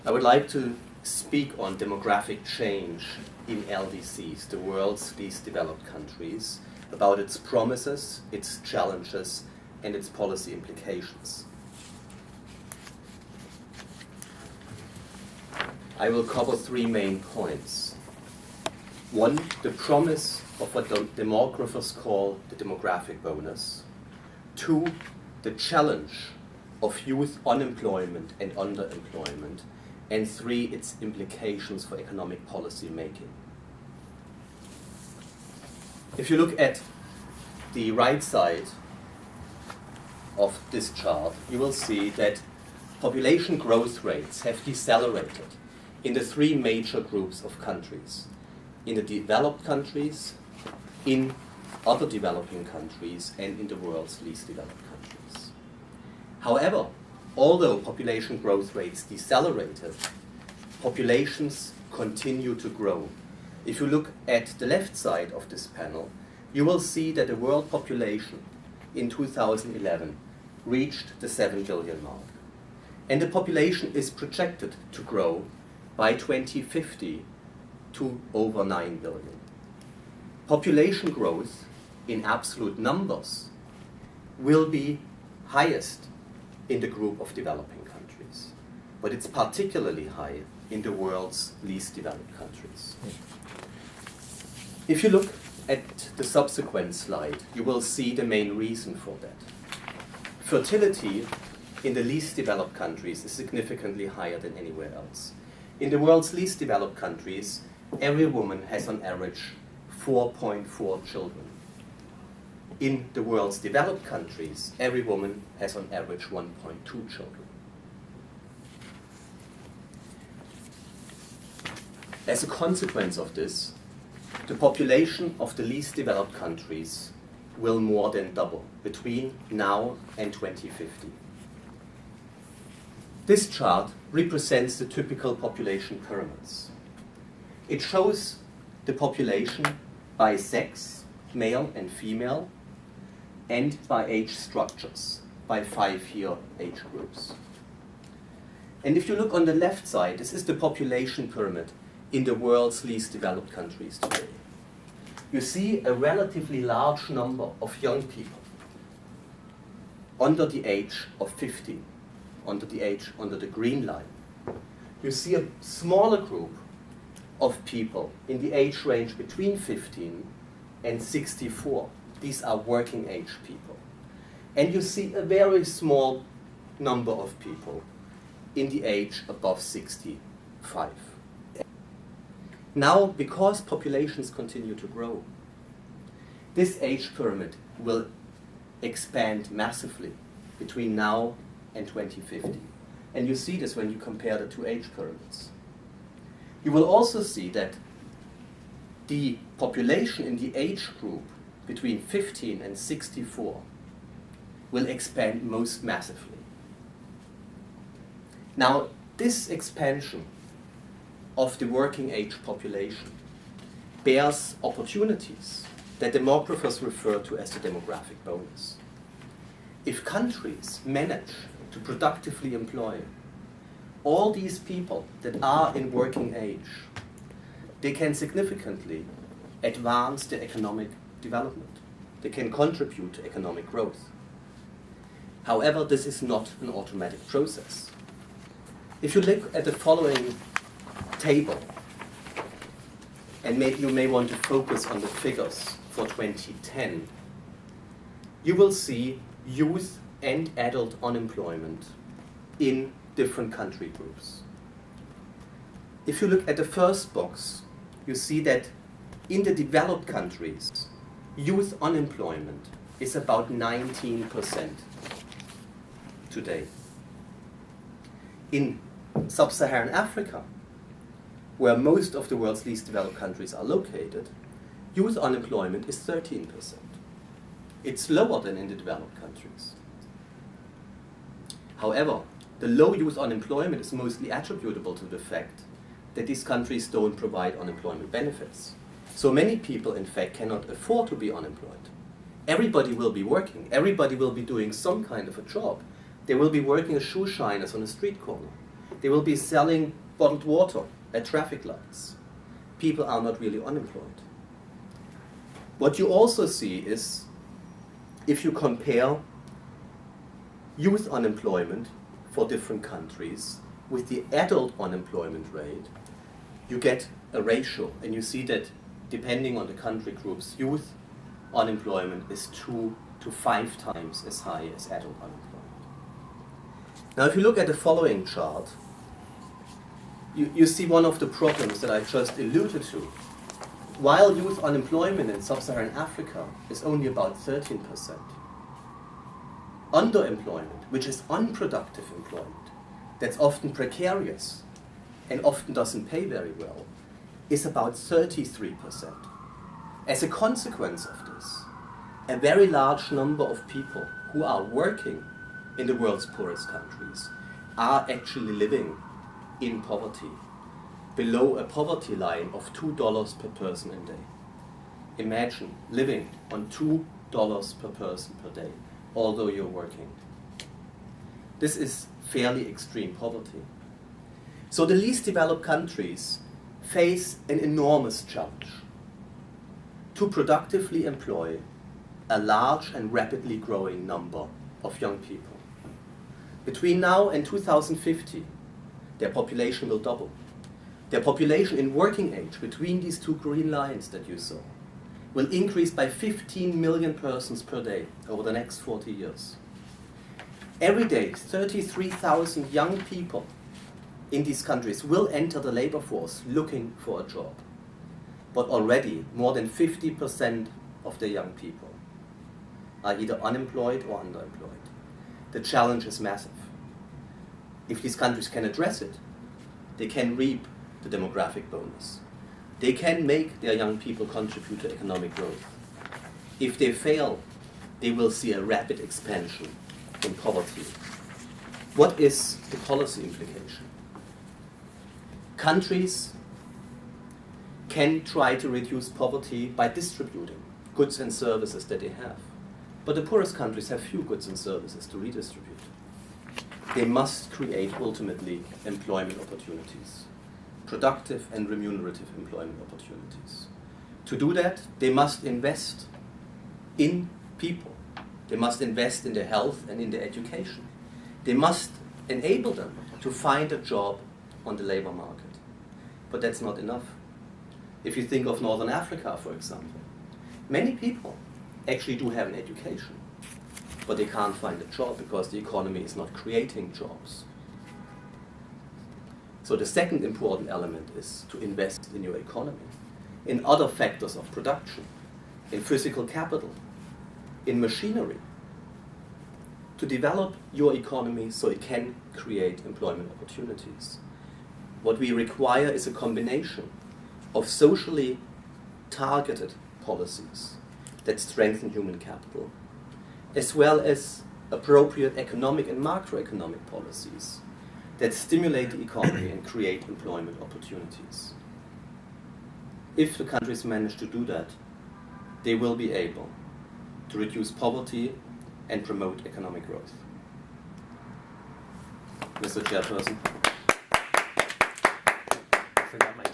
I would like to speak on demographic change in LDCs, the world's least developed countries, about its promises, its challenges, and its policy implications. I will cover three main points. One, the promise of what demographers call the demographic bonus. Two, the challenge of youth unemployment and underemployment. And three, its implications for economic policy making. If you look at the right side of this chart, you will see that population growth rates have decelerated in the three major groups of countries: in the developed countries, in other developing countries, and in the world's least developed countries. However, although population growth rates decelerated, populations continue to grow. If you look at the left side of this panel, you will see that the world population in 2011 reached the 7 billion mark. And the population is projected to grow by 2050 to over 9 billion. Population growth in absolute numbers will be highest in the group of developing countries, but it's particularly high in the world's least developed countries. If you look at the subsequent slide, you will see the main reason for that. Fertility in the least developed countries is significantly higher than anywhere else. In the world's least developed countries, every woman has on average 4.4 children. In the world's developed countries, every woman has on average 1.2 children. As a consequence of this, the population of the least developed countries will more than double between now and 2050. This chart represents the typical population pyramids. It shows the population by sex, male and female, and by age structures, by 5-year age groups. And if you look on the left side, this is the population pyramid in the world's least developed countries today. You see a relatively large number of young people under the age of 50, under the green line. You see a smaller group of people in the age range between 15 and 64. These are working age people. And you see a very small number of people in the age above 65. Now, because populations continue to grow, this age pyramid will expand massively between now and 2050. And you see this when you compare the two age pyramids. You will also see that the population in the age group between 15 and 64 will expand most massively. Now, this expansion of the working age population bears opportunities that demographers refer to as the demographic bonus. If countries manage to productively employ all these people that are in working age, they can significantly advance their economic development. They can contribute to economic growth. However, this is not an automatic process. If you look at the following table, and you may want to focus on the figures for 2010, you will see youth and adult unemployment in different country groups. If you look at the first box, you see that in the developed countries, youth unemployment is about 19% today. In sub-Saharan Africa, where most of the world's least developed countries are located, youth unemployment is 13%. It's lower than in the developed countries. However, the low youth unemployment is mostly attributable to the fact that these countries don't provide unemployment benefits. So many people, in fact, cannot afford to be unemployed. Everybody will be working. Everybody will be doing some kind of a job. They will be working as shoe shiners on a street corner. They will be selling bottled water at traffic lights. People are not really unemployed. What you also see is, if you compare youth unemployment for different countries with the adult unemployment rate, you get a ratio, and you see that depending on the country groups, youth unemployment is 2 to 5 times as high as adult unemployment. Now if you look at the following chart, you see one of the problems that I just alluded to. While youth unemployment in sub-Saharan Africa is only about 13%, underemployment, which is unproductive employment, that's often precarious and often doesn't pay very well, is about 33%. As a consequence of this, a very large number of people who are working in the world's poorest countries are actually living in poverty, below a poverty line of $2 per person a day. Imagine living on $2 per person per day, although you're working. This is fairly extreme poverty. So the least developed countries face an enormous challenge to productively employ a large and rapidly growing number of young people. Between now and 2050, their population will double. Their population in working age, between these two green lines that you saw, will increase by 15 million persons per day over the next 40 years. Every day, 33,000 young people in these countries will enter the labor force looking for a job. But already, more than 50% of the young people are either unemployed or underemployed. The challenge is massive. If these countries can address it, they can reap the demographic bonus. They can make their young people contribute to economic growth. If they fail, they will see a rapid expansion in poverty. What is the policy implication? Countries can try to reduce poverty by distributing goods and services that they have. But the poorest countries have few goods and services to redistribute. They must create, ultimately, employment opportunities, productive and remunerative employment opportunities. To do that, they must invest in people. They must invest in their health and in their education. They must enable them to find a job on the labor market. But that's not enough. If you think of Northern Africa, for example, many people actually do have an education, but they can't find a job because the economy is not creating jobs. So the second important element is to invest in your economy, in other factors of production, in physical capital, in machinery, to develop your economy so it can create employment opportunities. What we require is a combination of socially targeted policies that strengthen human capital, as well as appropriate economic and macroeconomic policies that stimulate the economy and create employment opportunities. If the countries manage to do that, they will be able to reduce poverty and promote economic growth. Mr. Chairperson. I forgot my